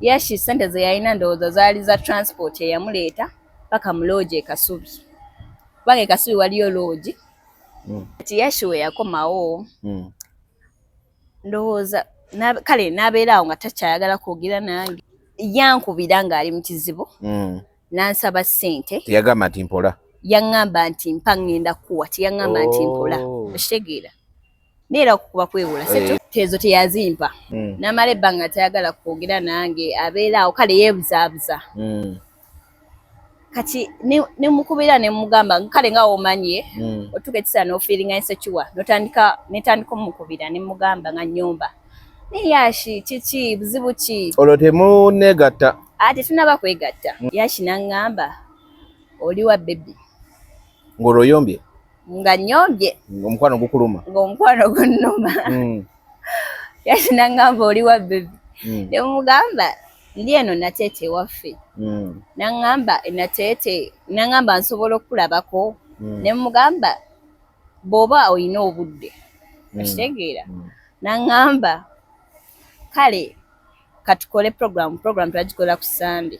Yashi sente ze yalina ndowooza zaali za transport eyamuleeta paka mu loogi e Kasubi. Kubanga e Kasubi waliyo loogi. Kati Yashi we yakomawo ndowooza kale n'abeera awo nga takyayagala kwogera nange. Yankubira ng'ali mu kizibu n'ansaba ssente. Teyagamba nti mpola? Yaŋŋamba nti mpa ŋŋenda kuwa, teyaŋŋamba nti mpola. Okitegeera? Neera okukuba kwewula setu tezo teyazimpa. N'amala ebbanga tayagala kwogera nange abeera awo kale yeebuzaabuza. Kati ne mukubira ne mugamba kale nga omanye otuka ekiseera n'ofiiringa insecure netandika omukubira ne mugamba nga nnyomba. Naye Yashi kiki buzibu ki? Olwo temuneegatta? Tetunaba kwegatta. Yashi n'aŋŋamba oli wa bebi. Ng'olwo oyombye? Nga nnyombye. Ng'omukwano gukuluma? Ng'omukwano gunnuma. Yashi n'aŋŋamba oli wa bebi. Ne mugamba ndi eno Nateete ewaffe. N'aŋŋamba Nateete, n'aŋŋamba nsobola okulabako. Ne mugamba bw'oba olina obudde. Okitegeera? N'aŋŋamba kale katukole program twagikola ku Sunday.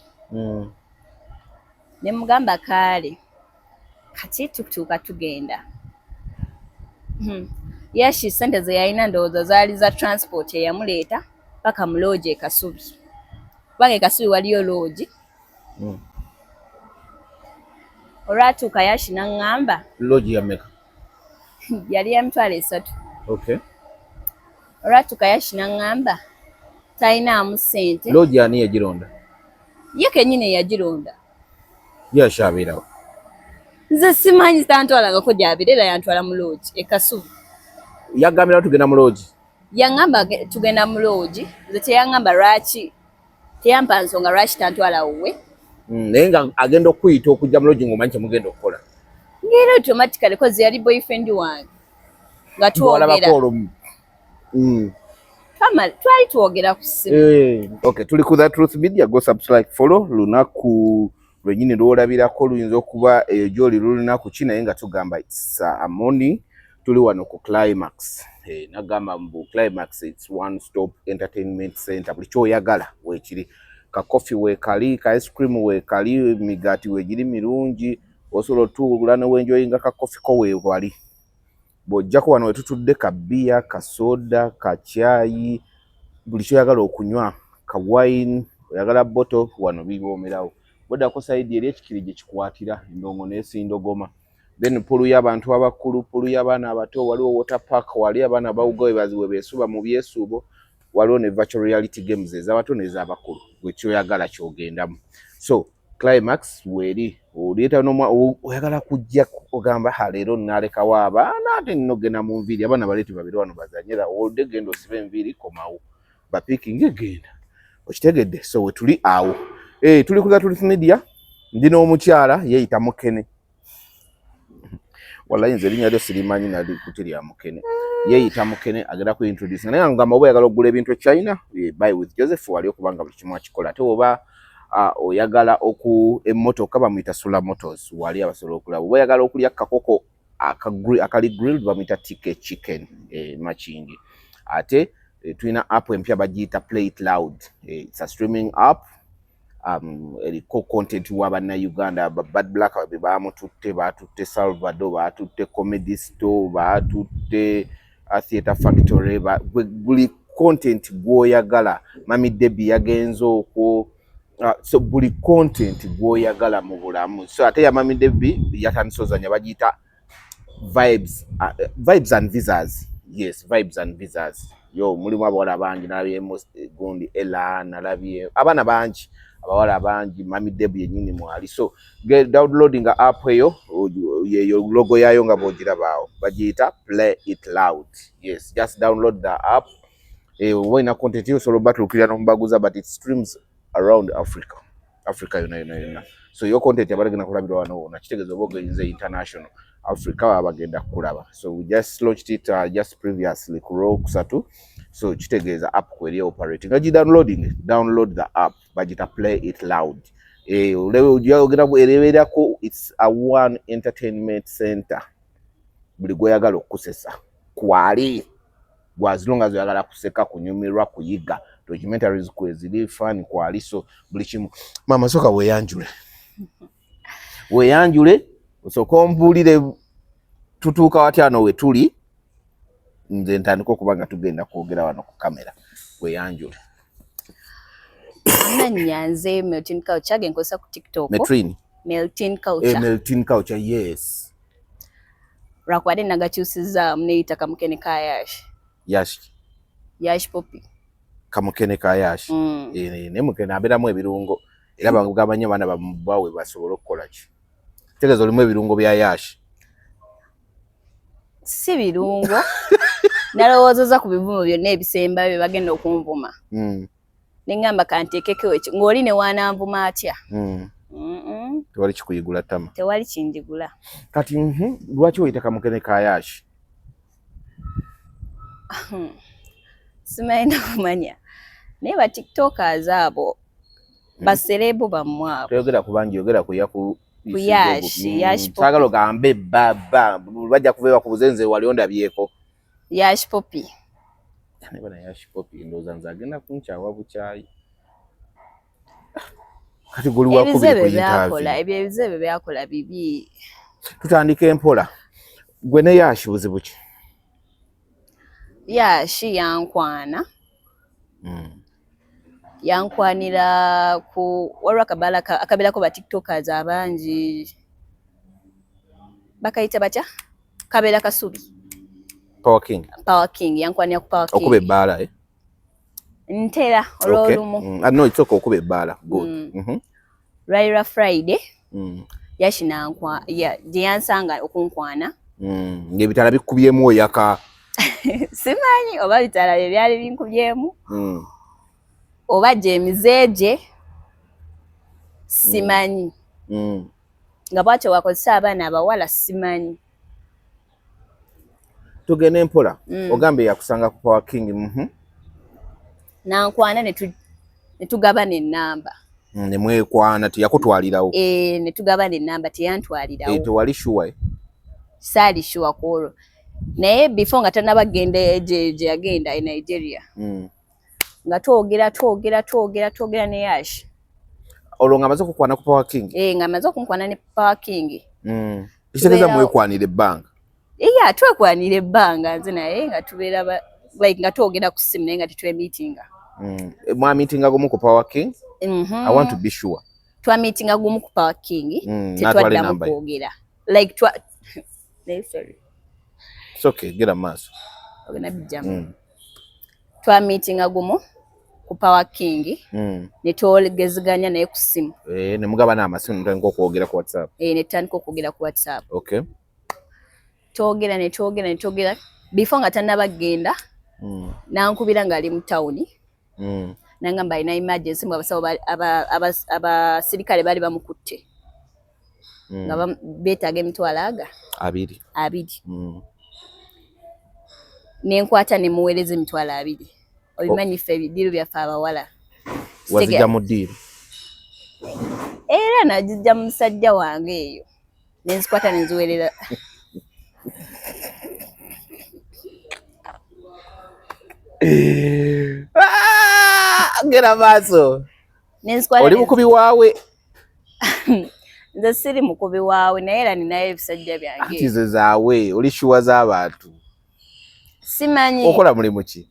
Ne mugamba kaale kati tutuuka tugenda. Yashi sente ze yalina ndowooza zaali za transport eyamuleeta paka mu loogi e Kasubi. Kubanga e Kasubi waliyo loogi. Olwatuuka Yashi n'aŋŋamba. Loogi ya mmeka? Yali ya $3,000. Okay. Olwatuuka Yashi n'aŋŋamba talinaamu ssente. Loogi ani yagironda? Ye kennyini yagironda. Yashi abeerawo? Nze simanyi tantwalangako gy'abeera era yantwala mu loogi e Kasubi. Yagambira tugenda mu loogi? Yaŋŋamba tugenda mu loogi. Nze teyaŋŋamba lwaki teyampa nsonga lwaki tantwala wuwe. Naye nga agenda okuyita okujja mu loogi ng'omanyi kye mugenda okukola? Ng'era automatically kozi yali boyfriend wange. Nga twogera. Twali twogera ku ssimu. Okay, tuli ku The Truth Media. Go subscribe, follow. Lunaku lwennyini lw'olabirako luyinza okuba gy'oli lunaku ki naye nga tugamba it's a morning. Tuli wano ku Climax. Nagamba mbu Climax it's one stop entertainment center. Buli ky'oyagala weekiri. Ka coffee weekali, ka ice cream weekali, emigaati weegiri mirungi, osobola otuula ne wenjoyinga ka coffee ko weewali. Bw'ojjako wano wetutudde ka bbiya, ka soda, ka caayi, buli ky'oyagala okunywa, ka wine, oyagala bottle, wano biboomerawo. Bw'oddako sayidi eri ekikiri gye kikwatira, endongo n'esindogoma. Then pulu y'abantu abakulu, pulu y'abaana abato, waliwo water park, wali abaana bawuga we beesuba mu byesuubo, waliwo ne virtual reality games ez'abato n'ez'abakulu. Bwe kyoyagala ky'ogendamu. So Climax weeri oleeta oyagala kujja ogamba leero nnaalekawo abaana ate nnogenda mu nviiri abaana baleete babiri wano bazanyira olde genda osiba enviiri komawo bapiikingi egenda okitegedde. So we tuli awo tuli ku The Truth Media. Ndi n'omukyala yeeyita Mukene. Wallahi nze erinnya lyo sirimanyi nali kuti lya Mukene. Yeeyita Mukene agenda ku introduce naye ngamba oba oyagala okugula ebintu e China buy with Joseph wali okubanga buli kimu akikola ate oba oyagala emmotoka bamuyita Sula Motors wali abasobola okulaba. Oba oyagala okulya kakoko akali grilled bamuyita TK Chicken Machingi. Ate tulina app empya bagiyita Play It Loud. It's a streaming app. Eriko content wa bannayuganda Bad Black baamututte, baatutte Salvador, baatutte Comedy Store, baatutte Theatre Factory, buli content gw'oyagala. Mami Debbie yagenze okwo. So buli content gw'oyagala mu bulamu. So ate ya Mami Debbie yatandise ozanya bagiyita Vibes and Visas. Yes, Vibes and Visas. Yo mulimu abawala bangi nalabye gundi Ella nalabye abaana bangi abawala bangi Mami Debbie yennyini mwali. So get downloading app eyo yeyo logo yayo nga bw'ogirabaawo bagiyita Play It Loud. Yes, just download the app. When a content you solo battle clear nombaguza but it streams around Africa yona. So your content yabalagina kulabirwa wano na kitegezo boga inze international Africa abagenda kulaba. So we just launched it just previously ku Raw kusatu. So kitegeza app kweri operating. Aji download the app bagita Play It Loud. Ulewe ujogera bwerebera ko it's a one entertainment center. Buli goyagala okusesa kwali as long as oyagala kuseka kunyumirwa kuyiga documentaries kwezili fan kwaliso buli kimu mama soka weyanjule osoka ombulire tutuuka watyano we tuli nze ntandika okuba nga tugenda kwogera wano ku kamera weyanjule. Amanya nze Melting Culture genkosa ku TikTok. Melting Culture. Melting Culture, yes. Rakwade nagakyusiza mneita Kamukene ka Yash. Yash Poppy. Kamukene ka Yash. Ne mukene aberamu ebirungo era bagabanye bana bawe basobola okukola ki. Tegezo limu ebirungo bya Yash. Si birungo. Nalowooza ku bivumo byonna ebisemba bye bagenda okunvuma. Nengamba kanteekeko ekyo ng'oli ne wananvuma atya. Tewali kikuyigula tama. Tewali kinjigula. Kati lwaki oyita Kamukene ka Yash? Simanyi kumanya. Naye ba tiktokers abo baserebu bamwabo. Toyogera ku bangi, yogera ku Yash sagala ogambe baba bajja kuveeba ku buzenze wali ondabyeko. Yash Poppy. Ne bana Yash Poppy ndowooza nze agenda kunkyawa bukyayi. Kati guli wakubiri ku interview. Ebyo ebizibu byakola bibi. Tutandika empola. Gwe ne Yash buzibu ki? Yash yankwana. Yankwanira ku waliwo akabeerako ba tiktokers abangi bakayita batya kabeera kasubi Power King yankwanira ku Power King okuba ebbaala ntera olwolumu no it's okay okuba ebbaala good Raila Friday Yash nankwa gye yansanga okunkwana ng'ebitala bikubyemu oyaka simanyi oba bitala bye byali binkubyemu oba gye mizeegye simanyi nga bwatyo wakozesa abaana abawala simanyi. Tugenda empola ogambe yakusanga ku Power King nankwana ne tugabana ennamba ne mwekwana teyakutwalirawo ne tugabana ennamba teyantwalirawo tewali shuwa saali shuwa kwolwo naye before nga tannaba genda gye yagenda e Nigeria nga twogera ne Yash olwo nga amaze okukwana ku Power King nga amaze okunkwana ne Power King kitegeeza mwekwanira ebbanga twekwanira ebbanga nze naye nga tubeera like nga twogera ku ssimu naye nga tetwemiitinga mwamiitinga gumu ku Power King I want to be sure twamiitinga gumu ku Power King tetwaddamu kwogera like sorry it's okay gera maaso ogenda bijjamu twamiitinga gumu ku Power King ne twogeziganya naye ku ssimu ne mugabana amasimu mutandika okwogera ku WhatsApp ne tutandika okwogera ku WhatsApp okay twogera before nga tannaba genda nankubira ng'ali mu tawuni nangamba alina emergency mbwe abasawo abasirikale baali bamukutte nga beetaaga emitwalo abiri nenkwata ne muweereza emitwalo 2 obimanyi ffe ebidiiru byaffe abawala wazijja mu ddiiru era nagijja mu musajja wange eyo nenzikwata nenziweerera gera maaso oli mukubi waawe nze siri mukubi waawe naye era ninayo ebisajja byange ati ze zaawe oli shuwa z'abantu simanyi okola mulimu ki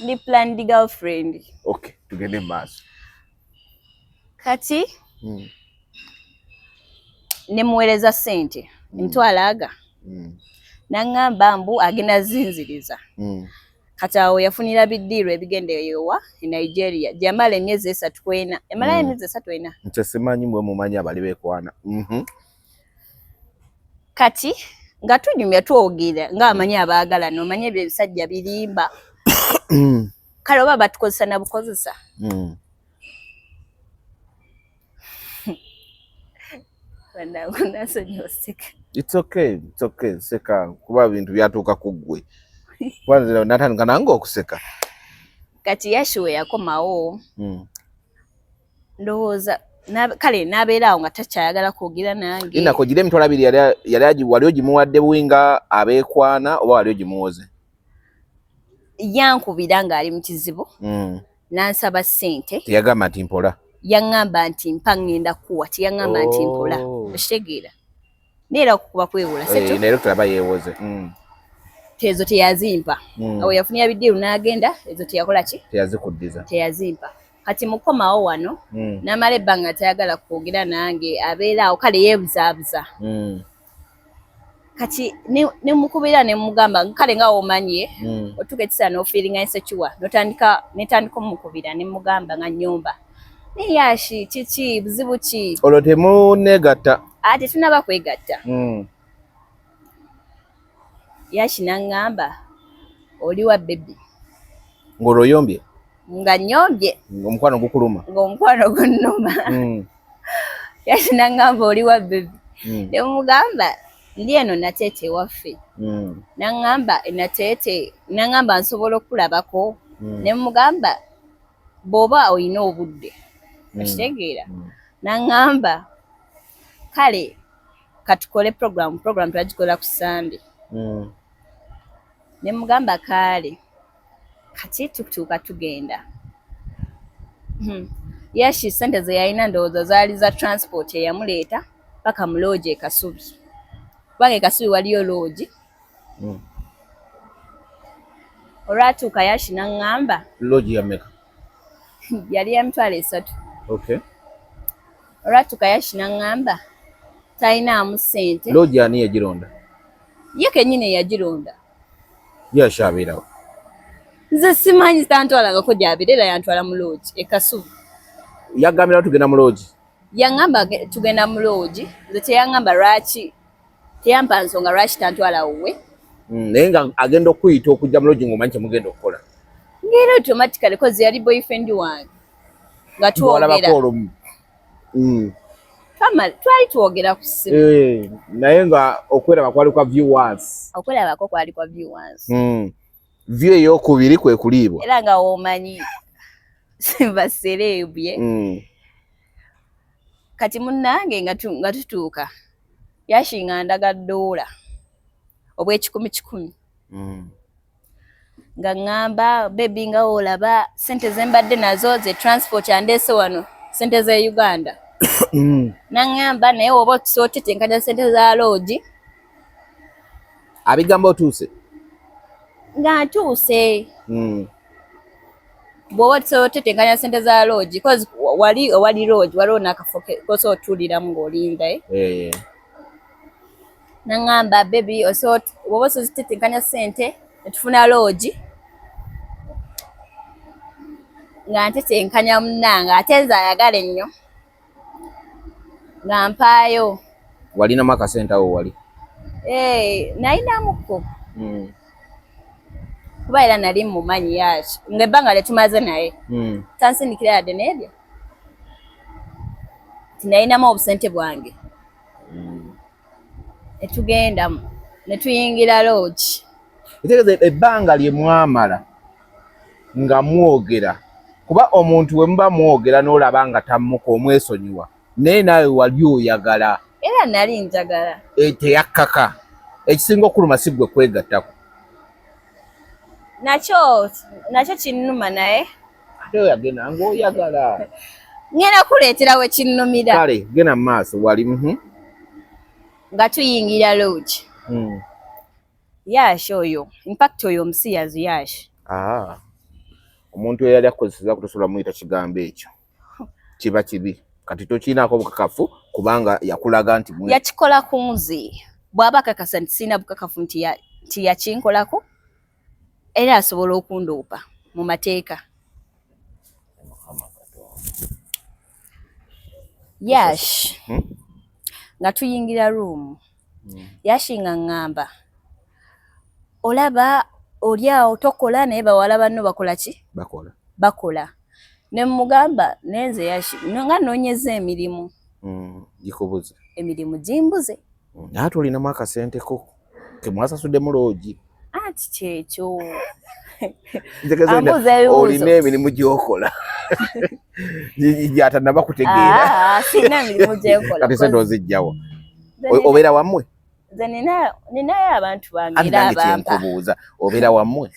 ndi planned girlfriend okay tugende maaso kati nemuweereza ssente emitwalo nangamba mbu agenda zinziriza kati awo yafunira biddiiru ebigenda eyowa e Nigeria gyamala emyezi 3 kwena emalayo emyezi 3 ena nte simanyi mwe mumanyi abali beekwana kati nga tunyumya twogera ng'amanyi abaagala n'omanyi ebyo ebisajja birimba kale oba batukozesa na bukozesa it's okay seka kuba bintu byatuuka ku ggwe kwanza natandika nange okuseka kati Yash we yakomawo ndowooza kale n'abeera awo nga takyayagala kwogera nange inako gira emitwalo 2 yali wali ogimuwadde bwinga abeekwana oba wali ogimuwoze yankubira ng'ali mu kizibu n'ansaba ssente. Teyagamba nti mpola. Yaŋŋamba nti mpa ŋŋenda kuwa, teyaŋŋamba nti mpola. Okitegeera? Neera okukuba kwewula setu. Leero tulaba yeewoze. Tezo teyazimpa. Awo yafunira biddiru n'agenda, ezo teyakola ki? Teyazikuddiza. Teyazimpa. Kati mukomawo wano n'amala ebbanga tayagala kwogera nange, abeera awo kale yeebuzaabuza. Kati ne mukubira ne mugamba kale nga omanye otuka ekisaana n'ofiiringa insecure netandika omukubira ne mugamba nga nnyumba. Naye Yashi kiki buzibu ki? Olwo temuneegatta. Ate tunaba kwegatta. Yashi n'aŋŋamba oli wa bebi. Ng'olwoyombye? Nga nyombye. Omukwano gukuluma? Ng'omukwano gunnuma. Yashi n'aŋŋamba oli wa bebi. Ne mugamba ndi eno Nateete waffe. N'aŋŋamba Nateete, n'aŋŋamba nsobola okulabako. Ne mugamba bw'oba olina obudde. Okitegeera? N'aŋŋamba kale katukole program twagikola ku Sunday. Ne mugamba kale kati tutuuka tugenda. Yashi ssente ze yalina ndowooza zaali za transport eyamuleeta paka mu loogi e Kasubi. Kubanga e Kasubi waliyo loogi. Olwatuuka Yashi n'aŋŋamba. Loogi ya mmeka? Yali ya mitwalo 3. Okay. Olwatuuka Yashi n'aŋŋamba talinaamu ssente. Loogi ani yagironda? Ye kennyini yagironda. Yashi abeerawo? Nze simanyi tantwalangako gy'abeera, era yantwala mu loogi e Kasubi. Yagambira tugenda mu loogi? Yaŋŋamba tugenda mu loogi. Nze teyaŋŋamba lwaki, teyampa nsonga lwaki tantwala wuwe. Naye nga agenda okuyita okujja mu loogi ng'omanyi kye mugenda okukola. Ng'era automatically cause yali boyfriend wange. Nga twogera. Twali twogera ku ssimu. Naye nga okweraba kwali kwa viewers. Okwerabako kwali kwa viewers. View ey'okubiri kwe kuliibwa. Era nga womanyi simba serebye. Kati munnange nga tutuuka. Yashi nga ndaga $1 obw'ekikumi. Nga ŋŋamba bebi nga olaba ssente ze mbadde nazo ze transport andeese wano ssente ze Uganda. N'aŋŋamba naye oba otutetenkanya ssente za loogi. Abigamba otuuse? Nga ntuuse. Bw'oba otutetenkanya ssente za loogi cause wali loogi waliwo n'akafo kosa otuuliramu ng'olinda. N'aŋŋamba bebi bw'oba osozitetenkanya ssente netufuna loogi. Nga ntetenkanya munnange ate nze ayagala ennyo. Nga mpaayo. Walinamu akasente awo wali? Nalinamuko. Kuba era nali mumanyi Yashi. Ng'ebbanga lyetumaze naye. Tansindikira yadde n'ebyo. Tinalinamu obusente bwange. Netugendamu. Netuyingira loogi. Etegeeza ebbanga lye mwamala nga mwogera. Kuba omuntu we muba mwogera n'olaba nga tammuka omwesonyiwa. Naye naawe wali oyagala. Era nali njagala. Teyakkaka. Ekisinga okuluma si ggwe kwegattako. Nakyo kinnuma naye. Ate oyagenda ng'oyagala. Ngenda kuleetera we kinnumira. Kale genda mu maaso wali. Nga tuyingira loogi. Yashi oyo. Impact oyo omusiyazi Yashi. Omuntu eyali akozeseza kutosobola muyita kigambo ekyo. Kiba kibi. Kati tokiinaako bukakafu kubanga yakulaga nti yakikola ku nze. Bw'aba akakasa nti sirina bukakafu nti yakinkolako era asobola okundoopa mu mateeka. Yashi nga tuyingira room. Yashi nga ŋŋamba olaba oli awo tokola naye bawala banno bakola ki? Bakola. Ne mugamba nenze Yashi nga nnoonyeza emirimu. Gikubuze? Emirimu gimbuze. Ate olinamu akasenteko ke mwasasudde mu loogi. Anti kyekyo. Olina emirimu gy'okola. Gy'atannaba kutegeera. Sirina emirimu gyenkola. Kati sente ozigyawa? Obeera wammwe? Nze ninayo abantu bange era abampa. Kyenkubuuza obeera wammwe?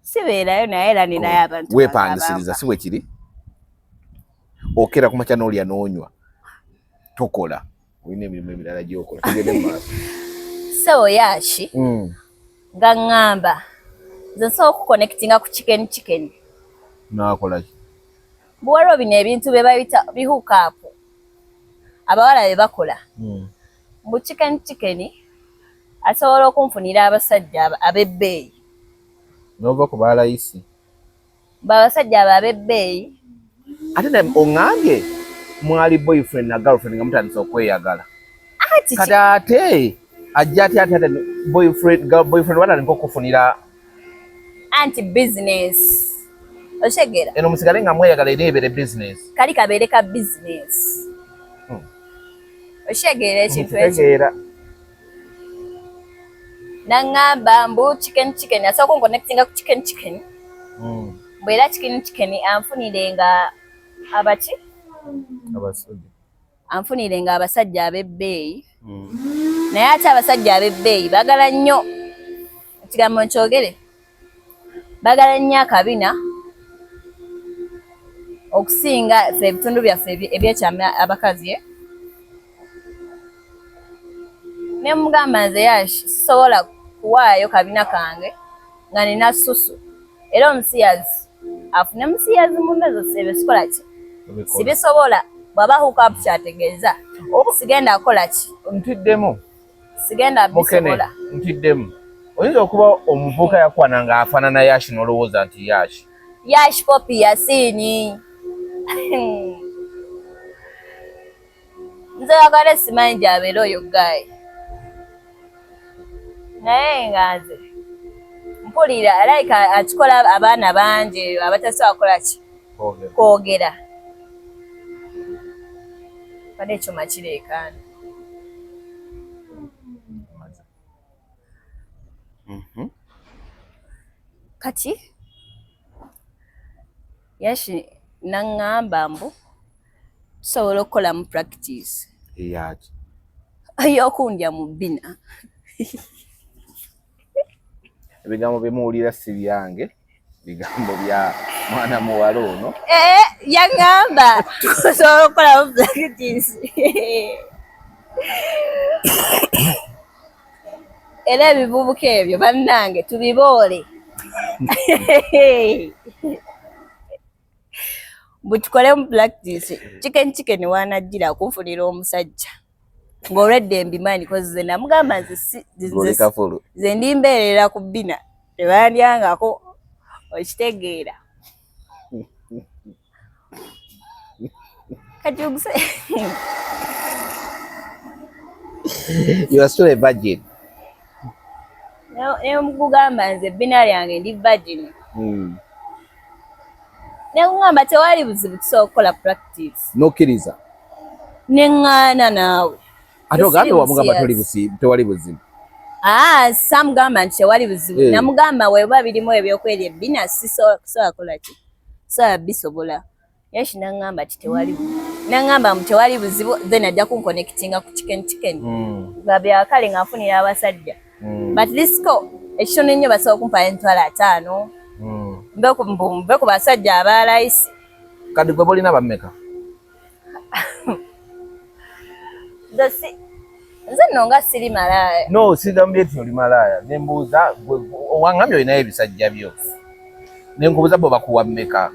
Sibeerayo naye era ninayo abantu weepandisiriza si bwe kiri okera kumakya n'olya n'onywa tokola olina emirimu emirala gy'okola tugende mu maaso so Yashi nga ngamba nze nsobola okuconnectinga ku chicken naakolaki buwaliwo bino ebintu bye bayita bihookup abawala be bakola mu chicken asobola okunfunira abasajja ab'ebbeeyi nova ku balayisi abasajja abo ab'ebbeeyi ate oŋŋambye mwali boyfriend na girlfriend nga mutandisa okweyagala kati ate ajja ate boyfriend watandika okufunira anti business oshegera eno musigale nga mweyagala ereebere business kali kabeere ka business oshegera ekintu ekyo nangamba mbu chicken asobola okunconnectinga ku chicken bwera chicken anfunire nga abaki anfunire nga abasajja ab'ebbeeyi naye ate abasajja ab'ebbeeyi baagala nnyo ekigambo nkyogere baagala nnyo akabina okusinga ffe ebitundu byaffe ebyekyama abakazi ne mugamba nze Yashi sisobola kuwaayo kabina kange nga nina susu era omusiyazi afune musiyazi munnezo sebe sikola ki sibisobola bw'aba hookup kyategeeza sigenda akola ki ntiddemu sigenda bisobola ntiddemu oyinza okuba omuvubuka yakwana nga afaanana Yashi n'olowooza nti Yashi Poppy Yasiini nze wagala simanyi gy'abeera oyo gayi naye nga nze mpulira like akikola abaana bangi abatasobola kukola ki kwogera kade ekyuma kireekaana kati Yashi naŋŋamba mbu tusobola okukola mu practice ey'okundya mu bbina ebigambo bye muwulira si byange bigambo bya mwana muwala ono yaŋŋamba tusobola okukola mu practice era ebivubuka ebyo bannange tubiboole butukole mu practice chicken wanajjira kunfunira omusajja ng'olwedde mbimanyi koze namugamba nze ndimbeerera ku bbina tebandyangako okitegeera kati you are still a virgin nemugamba nze ebbina lyange ndi virgin nekugamba tewali buzibu tusobola okukola practice nokkiriza neŋŋaana naawe ate ogambe wamugamba tewali buzibu samugamba nti tewali buzibu namugamba weba birimu ebyokwerya ebbina sisobola kola ki sobola bisobola Yashi naŋŋamba ti tewali naŋŋamba mu tewali buzibu then ajja kunconnectinga ku chicken nga byakale nga nfunira abasajja but lisco ekitono ennyo basobola okumpala emitwalo 5 mbe ku basajja abalayisi kati gwe bolina bammeka nze nno nga siri malaaya no sigambye nti oli malaaya nembuuza wangambye olinayo ebisajja byo nenkubuuza bwe bakuwa mmeka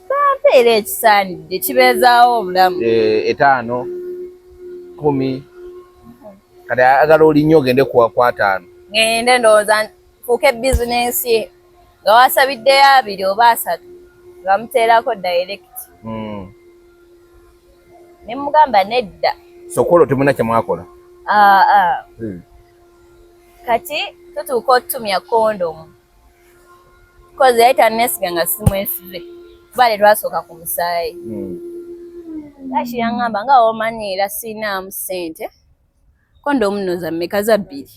bampeera ekisaanidde kibeezaawo obulamu 5 10 kati agala olinnyo ogende kuwa kwa 5 ngende ndowooza fuuka ebizinensi ye nga wasabiddeyo 2 oba 3 nga muteerako direct ne mugamba nedda sokola temuna kye mwakola kati tutuuka otutumya kondomu kozi yayita nesiga nga simwesibe bale twasooka ku musaayi Yashi yaŋŋamba nga womanyiira siinaamu ssente kondomu nno za mmeka za 2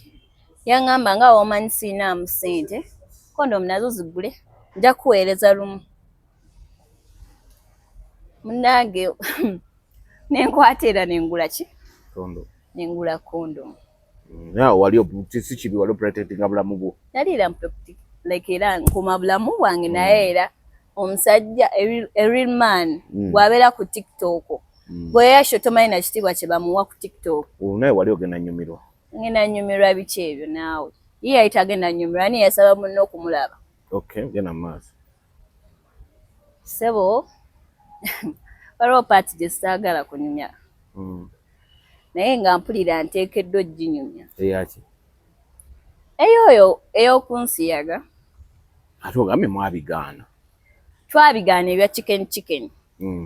yaŋŋamba nga womanyi siinaamu ssente kondomu nazo zigule nja kuweereza lumu munnange nenkwata era nengula ki nengula kondomu Naawe wali si kibi wali protectinga bulamu bwo. Nali era like era nkuma bulamu bwange naye era omusajja a real man bw'abeera ku TikTok bwe yasho tomanyi na kitiibwa kye bamuwa ku TikTok. Naye wali ogenda nyumirwa. Ngenda nyumirwa biki ebyo naawe. Ye yayita agenda nyumirwa ni yasaba munno okumulaba. Okay, genda maaso. Sebo waliwo paati gye sitaagala kunyumya. Naye nga mpulira nteekeddwa oginyumya. Eyaki? Eyoyo ey'okunsiyaga. Ate ogambye mwabigaana. Twabigaana ebya chicken.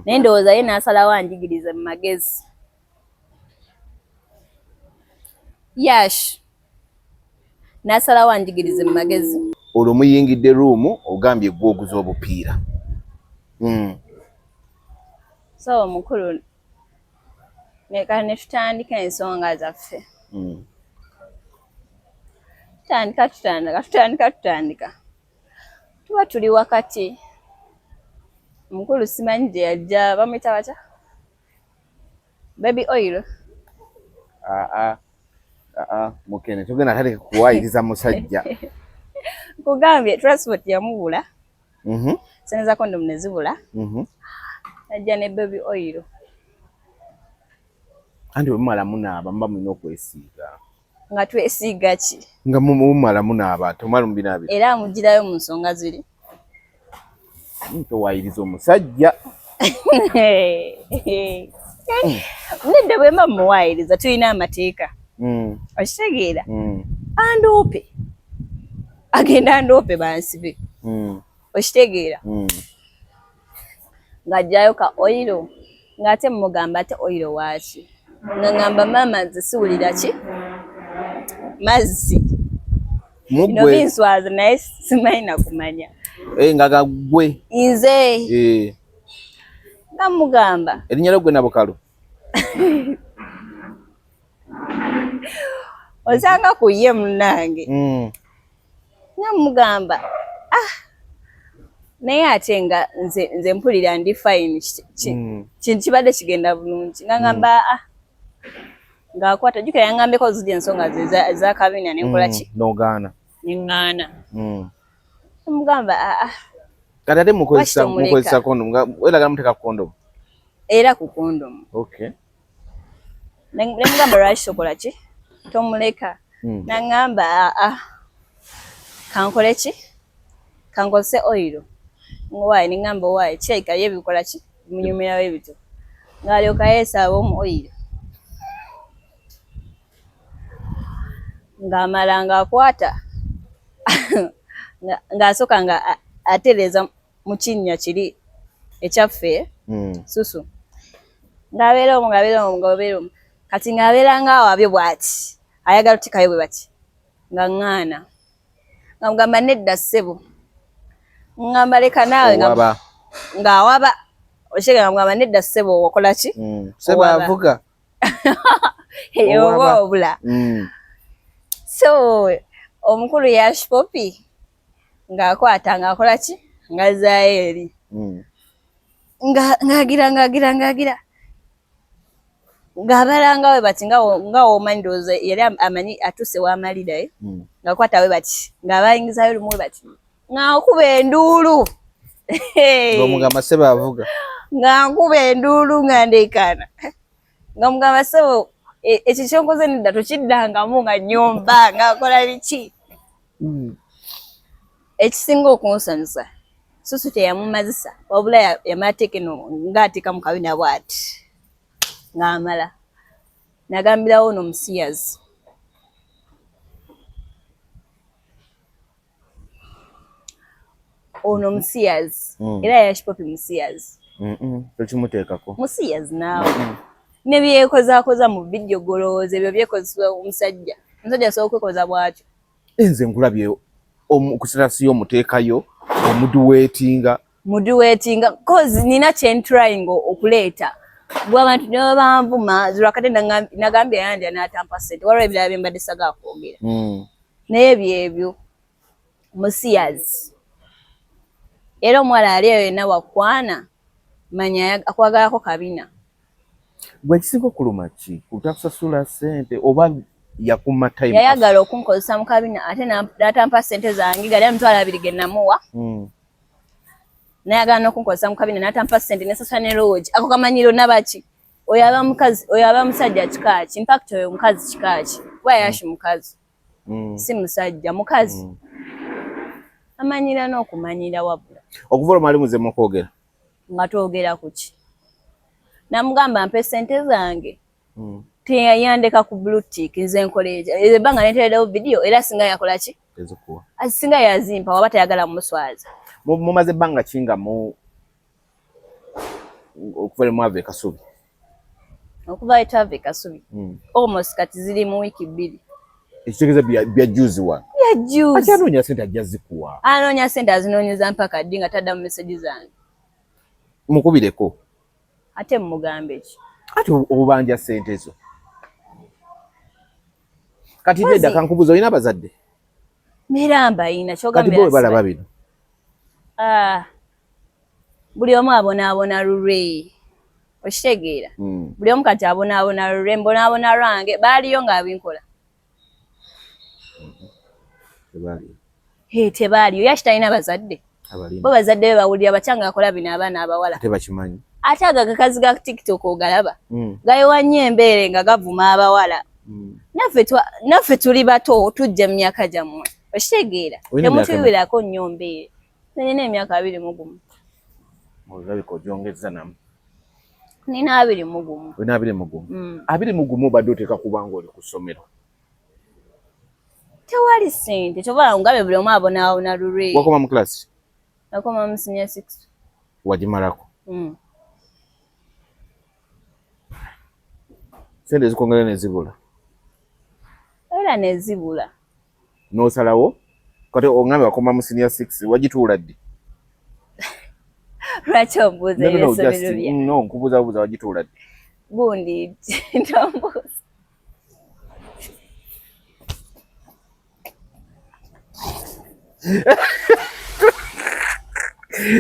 Naye ndowooza ye n'asalawo anjigirize mu magezi. Yash n'asalawo anjigirize mu magezi. Olwo muyingidde ruumu ogambye gwe oguza obupiira. So mukulu leka ne tutandika ensonga zaffe. Tutandika. Tuba tuli wakati. Mukulu simanyi gye yajja bamwita batya? Baby oil. Mukene tugenda kale kuwayiriza musajja. Kugambye transport yamubula. Seneza kondom ne zibula. Ajja ne baby oil. Andi mumala munaaba mba mulina okwesiiga. Nga twesiiga ki? Nga mumala munaaba tomala mubinaabira. Era mugirayo mu nsonga ziri. Towayiriza omusajja. Nedda bwe mba muwayiriza tulina amateeka. Okitegeera? Andoope. Agenda andoope bansibe. Okitegeera? Ng'ajjayo ka oyiro. Ng'ate mugamba ate oyiro waaki. Nga ngamba maama nze siwulira ki? Mazzi. Bino binswaza naye simanyi na kumanya. Nga gagwe. Nze. Nga mugamba. Erinnya lyo gwe Nabukalo. Osanga ku ye munnange. Nga mugamba. Naye ate nga nze mpulira ndi fine kintu kibadde kigenda bulungi. Nga ngamba ng'akwata jjuka yangambeko ziri ensonga ze eza kabina ne nkola ki? N'ogaana. Ne ŋŋaana. Mugamba kati ate mukozesa kondomu weraga muteeka ku kondomu? Era ku kondomu. Okay. Ne mugamba lwaki tokola ki? Tomuleka. N'aŋŋamba kankole ki? Kankozese oyiro. Ng'owaayi ne ŋŋamba owaayi kirabika ye bikola ki? Bimunyumirawo ebito. Ng'alyoka yeesaba omu oyiro. Ng'amala ng'akwata ng'asooka nga atereeza mu kinnya kiri ekyaffe susu. Ng'abeera omu. Kati ng'abeera ng'awabye bw'ati. Ayagala otikayo bwe bati. Nga ŋŋaana. Nga mugamba nedda ssebo. Ngamba leka naawe ng'awaba. Okitegeera nga mugamba nedda ssebo wakola ki? Ssebo avuga. Oba obula. So omukulu Yash Poppy ng'akwata ng'akola ki? Ng'azzaayo eri. Ng'agira. Ng'abeera nga we bati nga w'omanyi ndowooza yali amanyi atuuse w'amalirayo. Ng'akwata we bati. Ng'abayingizaayo lumu we bati. Ng'akuba enduulu. Ng'omugamba ssebo avuga. Ng'akuba enduulu nga ndeekaana. Nga mugamba ssebo ekyo kyonkoze nedda tokiddangamu nga nnyomba ng'akola biki? Ekisinga okunsanyusa susu teyamumazisa wabula yamala teeka eno ng'ateeka mu kabina bw'ati. Ng'amala nagambirawo ono musiyazi. Ono musiyazi. Era Yash Poppy musiyazi. Tokimuteekako. Musiyazi naawe. Ne byekozaakoza mu vidiyo golowooza ebyo byekozesebwa omusajja. Omusajja asobola okwekoza bw'atyo. Nze nkulabye ku sitasi y'omuteekayo omuduweetinga. Cause nina kye ntrying okuleeta. Bw'abantu ne banvuma zirwakati nagambye yandya n'atampa ssente. Waliwo ebirala bye mbadde saagala kwogera. Naye byebyo musiyazi. Era omuwala ali eyo yenna wakwana manya akwagalako kabina. Gwe ekisinga okuluma ki? Kutakusasula ssente oba yakuma time yayagala okunkozesa mu kabina ate n'atampa ssente zange gali amitwala 2 ge namuwa nayagala n'okunkozesa mu kabina n'atampa ssente nesasa ne lodge ako kamanyiro nabaki oyo aba musajja kikaaki in fact oyo mukazi kikaaki kuba yashi mukazi si musajja mukazi amanyira n'okumanyira wabula okuva mali muze mukwogera nga twogera kuki namugamba mpe ssente zange teyayandeka ku blue tick nze nkoleja ebanga neteredawo video era singa yakola ki ezikuwa singa yazimpa waba tayagala muswaza mumaze banga kinga mu okuva mu ave kasubi okuva etave kasubi almost kati ziri mu wiki 2 ekitegeeza bya juzi wa ya juzi ati anoonya sente ajazikuwa anoonya sente azinoonyeza mpaka ddi nga tadda mu message zange mukubireko ate mugambe ki ati obubanja sente zo kati beda kankubuza olina abazadde miramba ina kati bo balaba bino buli omu abonaabona lulwe okitegeera buli omu kati abonaabona lulwe mbonaabona lwange baaliyo ng'abinkola tebaaliyo yaki talina bazadde bo bazadde be bawulira bakyanga akola bino abaana abawala ate bakimanyi ate agakazi ga TikTok ogalaba gayiwa nnyo embeere nga gavuma abawala naffe tuli bato tujja mu myaka gyammwe okitegeera temutuyiwirako nnyo mbeere nina emyaka 21 olabika ogyongeza namu nina 21 olina 21 obadde oteeka kubanga oli ku ssomero tewali ssente kyova ngabe buli omu abonaabona lulwe wakoma mu klasi nakoma mu senior 6 wagimalako sente zikwongera nezibula era nezibula n'osalawo kati ongambe wakoma mu senior 6 wagituula ddi lwaki ombuuza ebisomero bya no nkubuuzabuuza wagituula ddi gundi ntombuuza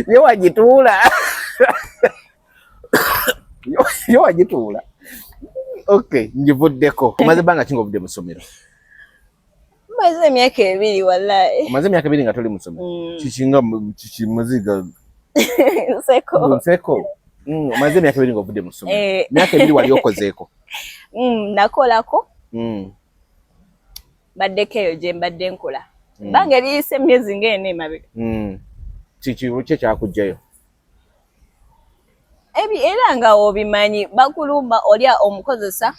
yo wagituula yo wagituula okay njivuddeko omaze banga kinga obudde mu ssomero maze emyaka 2 wallahi omaze emyaka 2 nga toli mu ssomero kikinga kimuziga nseko omaze emyaka 2 nga obudde mu ssomero emyaka 2 wali okozeeko nakolako baddeko eyo gye mbadde nkola banga eriyise emyezi ng'ena emabega kikibu kye kyakugjayo era nga obimanyi bakulumba olya omukozesa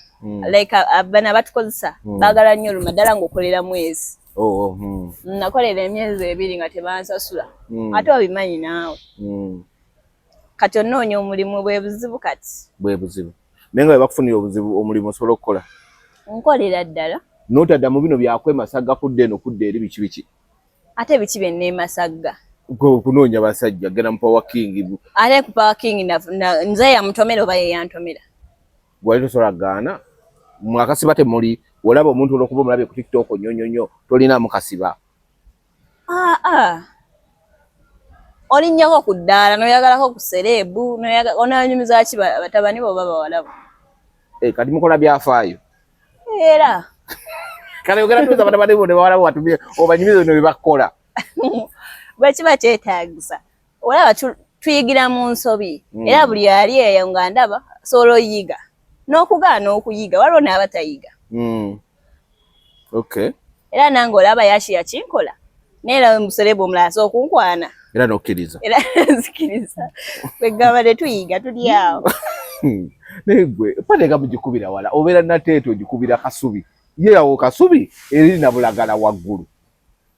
like abana batukozesa baagala nnyo oluma ddala ng'okolera mwezi nakolera emyezi 2 nga tebansasula ate obimanyi naawe kati onoonya omulimu bwe buzibu kati bwe buzibu naye nga bakufunira obuzibu omulimu osobola okukola nkolera ddala n'otadda mu bino byakwemasaga kudda eno kudda eri biki biki ate biki byenneemasagga kunoonya basajja genda mu Power King ate ku Power King nze yamutomera oba yeyantomera gwali tosobola gaana mwakasiba temuli olaba omuntu olwokuba omulabe ku TikTok nnyonyonyo tolina mukasiba olinnyako ku ddaala n'oyagalako ku serebu onanyumiza ki batabani bo oba bawalabo kati mukola byafaayo era kale ogera tuza batabani bo ne bawalabo batumye obanyumiza bino bye bakola bwekiba kyetaagisa olaba tuyigira mu nsobi era buli ali eyo nga ndaba soolo yiga n'okugaana okuyiga waliwo n'abatayiga okay era nange olaba yashi yakinkola neera muserebe omulala asobola okunkwana era n'okkiriza era nzikiriza kwegamba tetuyiga tuli awo naye gwe panega mugikubira wala obeera nateeto ogikubira kasubi ye awo kasubi eri na bulagala waggulu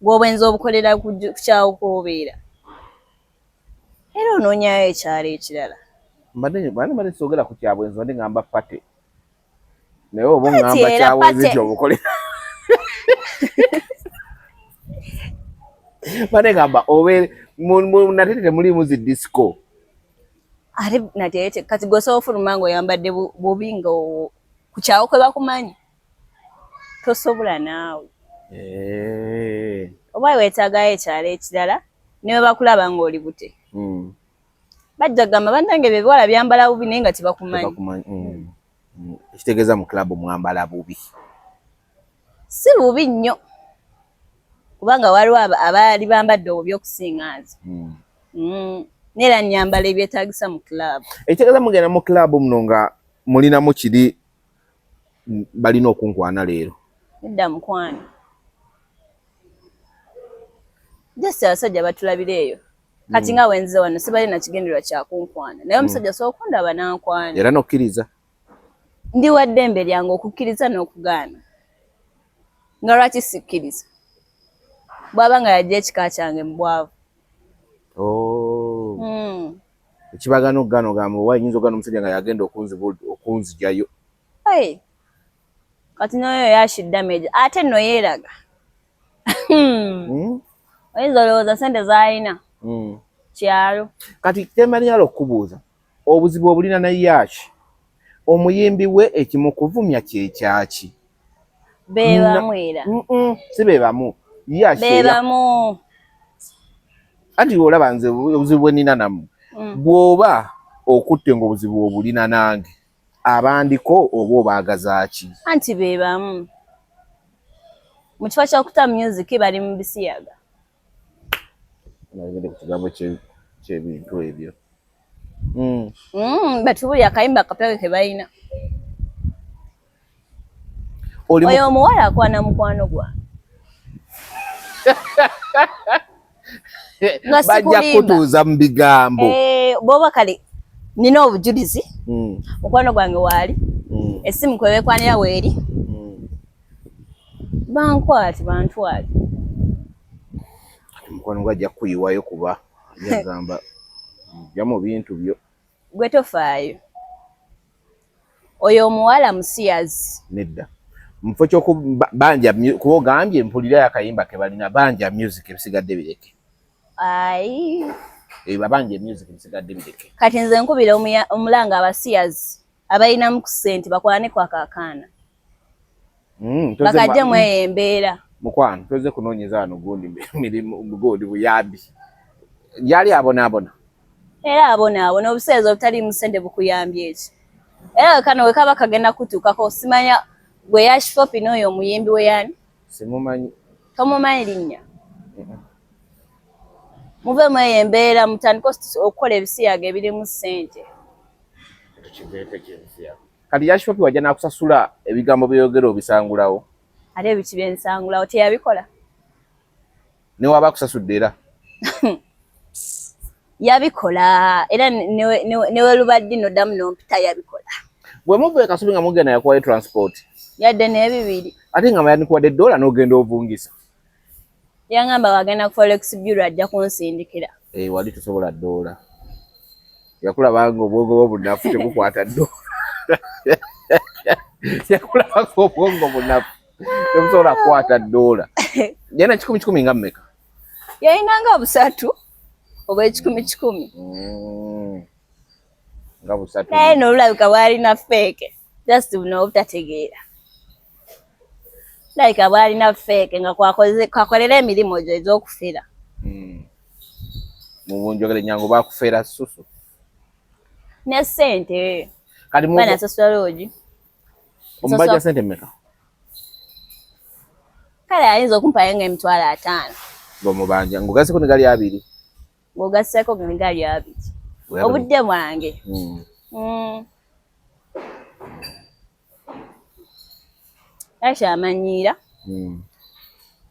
gw'obwenza obukolera ku kyawo kw'obeera era onoonyayo ekyalo ekirala mbadde sogera ku kyabwenzi badde ngamba pate naye oba ngamba kyabwenzi nti obukolera badde ngamba obeere natete temulimu zi disco ate natete kati gosobola ofuluma ng'oyambadde bubi nga ku kyawo kwe bakumanyi tosobola naawe oba weetaagayo ekyalo ekirala ne bwe bakulaba ng'oli bute bajja gamba bannange bebiwala byambala bubi naye nga tebakumanyi ekitegeeza mu klabu mwambala bubi si bubi nnyo kubanga waliwo abaali bambadde obyokusingaanza neera nnyambala ebyetaagisa mu club. Ekitegeeza mugenda mu club muno nga mulinamu kiri balina okunkwana leero? Edda mukwano just abasajja batulabira eyo kati nga wenzize wano sibalina kigendererwa kyakunkwana naye omusajja sookundaba nankwana era nokkiriza ndi wa ddembe lyange okukkiriza n'okugaana nga lwaki sikkiriza bw'aba nga yajja ekika kyange mu bwavu. ekibagana okugaana ogamba oba yinza ogaana omusajja nga yagenda okunzijayo kati noyo yashi damage ate nno yeeraga oyinza olowooza sente z'alina kyalo. Kati temalinyala okubuuza obuzibu obulina na Yash omuyimbi we ekimukuvumya kyekyaki? Beebamu era si beebamu Yash beebamu anti olaba nze obuzibu bwe nina nammwe bw'oba okutte ng'obuzibu obulina nange abandiko oba obaagazaaki? Anti beebamu mu kifo ky'okuta music bali mu bisiyaga. Nagende ku kigambo ky'ebintu ebyo. Batubulya akayimba akapya ke balina. Oyo omuwala akwana mukwano gwange. Bajja kutuuza mu bigambo. Bw'oba kale nina obujulizi mukwano gwange waali essimu kwe beekwanira weeri bankwati bantwali. Mukwano gwe ajja kuyiwayo kuba yagamba jja mu bintu byo. Gwe tofaayo. Oyo omuwala musiyazi. Nedda. Mufo ky'okubanja kuba ogambye mpulira akayimba ke balina banja music ebisigadde bireke. Ayi. Babanja music ebisigadde bireke. Kati nze nkubira omulanga abasiyazi abalinamu ku ssente bakwane kwa kaakaana. Bakajja mu eyo embeera. Mukwano toze kunoonyeza wano gundi mirimu gundi buyambi. Yali abonaabona. Era abonaabona obuseezi obutali mu ssente bukuyambye eki. Era kano we kaba kagenda kutuukako simanya gwe Yash Fopi n'oyo omuyimbi we yani? Simumanyi. Tomumanyi linnya? Muve mu eyo embeera mutandika okukola ebisiyaga ebirimu ssente. Kati Yash Fopi wajja n'akusasula ebigambo by'oyogera obisangulawo? Ate ebiki byensangulawo teyabikola? Ne waba akusasudde era? Yabikola era newe lubadde noddamu n'ompita yabikola. Bwe muva e Kasubi nga mugenda yakuwayo transport? Yadde n'ebibiri. Ate nga yandikuwadde $1 n'ogenda ovungisa? Yangamba wagenda ku Forex Bureau ajja kunsindikira. Wali tosobola $1. Yakulabanga obwongo bunafu tebukwata $1. Yakulabanga obwongo bunafu tebusobola kukwata $1. Yena 10 nga mmeka? Yayinanga busatu oba 10. Nga busatu. Naye n'olulabika bwalina feke just buno obutategeera. Like bwalina feke nga kwakolera emirimu gyo ez'okufera. Mu bunjogere nyangu bakufera susu. Ne ssente. Kati mu bana sasula loogi. Omubaja ssente mmeka? Kale ayinza okumpayo nga $5,000. Ng'omubanja ng'ogasseko ne gali 2. Ng'ogasseko ne gali 2. Obudde bwange. Yash amanyiira.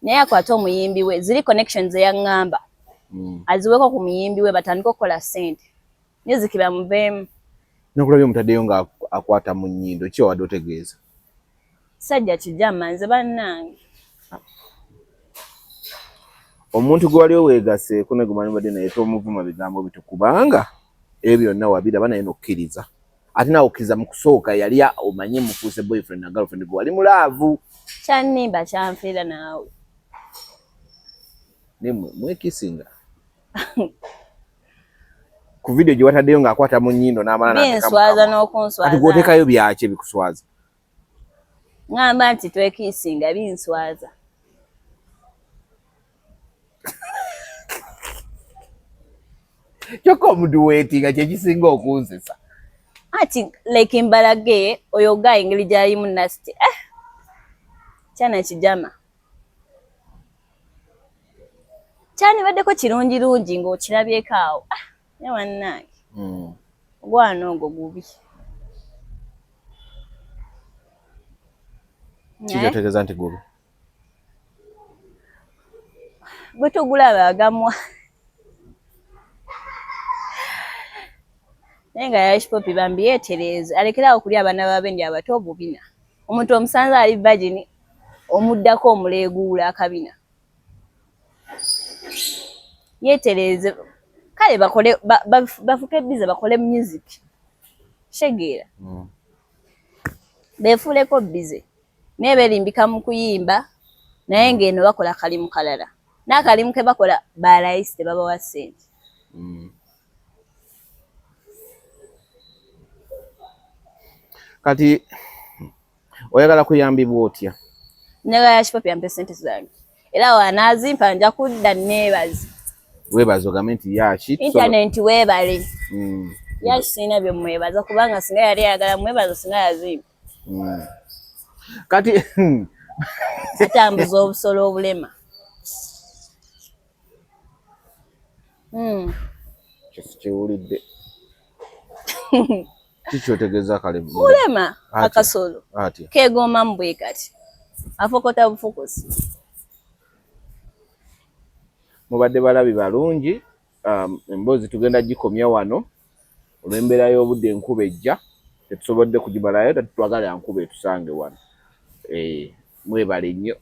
Naye akwata omuyimbi we ziri connections eyaŋŋamba. Aziweko ku muyimbi we batandika okukola ssente. Music bamuveemu. Nokulabye omutaddeyo nga akwata mu nnyindo ki owadde otegeeza? Sajja kijama nze bannange. Omuntu gwe wali oweegaseeko ne gumanyi badde naye tomuvuma bigambo bitukubanga ebyo byonna wabiraba naye n'okkiriza. Ate naawe okkiriza mu kusooka yali omanye mufuuse boyfriend na girlfriend gwe wali mulaavu. Kyannimba kyanfeera naawe. Ne mwekisinga. Ku video gye wataddeyo ng'akwata mu nnyindo n'amala binswaza n'okunswaza. Ati gw'oteekayo byaki ebikuswaza? Ngamba nti twekisinga binswaza. Kyokka omuduweetinga kye kisinga okunsesa. Ati like Mbalage oyo guy engeri gy'alimu nasty. Kyana kijama. Kyani baddeko kirungi ng'okirabyeko awo. Ne wannange. Ogwana ogwo gubi. Kyotegeeza nti gubi. Bwe tugulaba agamwa. Naye nga Yashpopi bambi yeetereeze alekerawo okulya abaana b'abendi abato obubina. Omuntu omusanze ali vagini omuddako omuleeguula akabina. Yeetereeze kale bakole bafuke bize bakole music. Shegeera. Beefuleko bize. Naye beerimbika mu kuyimba naye ng'eno bakola kalimu kalala. N'akalimu ke bakola balayisi tebabawa ssente. Kati oyagala kuyambibwa otya? Njagala Yashpopi ampe ssente zange. Era wanaazimpa nja kudda neebaze. Weebaze ogambe nti Yashi. Internet weebale. Yashi sina bye mwebaza kubanga singa yali ayagala mwebaza singa yazimpa. Kati atambuza obusolo obulema. Kiwulidde. Kikyotegeeza kale. Bulema akasolo. Keegoma mbwe kati. Afokota bufukusi. Mubadde balabi balungi. Emboozi tugenda gikomya wano. Olw'embeera y'obudde enkuba ejja. Tetusobodde kugibalayo tetwagala nkuba etusange wano. Mwebale nnyo.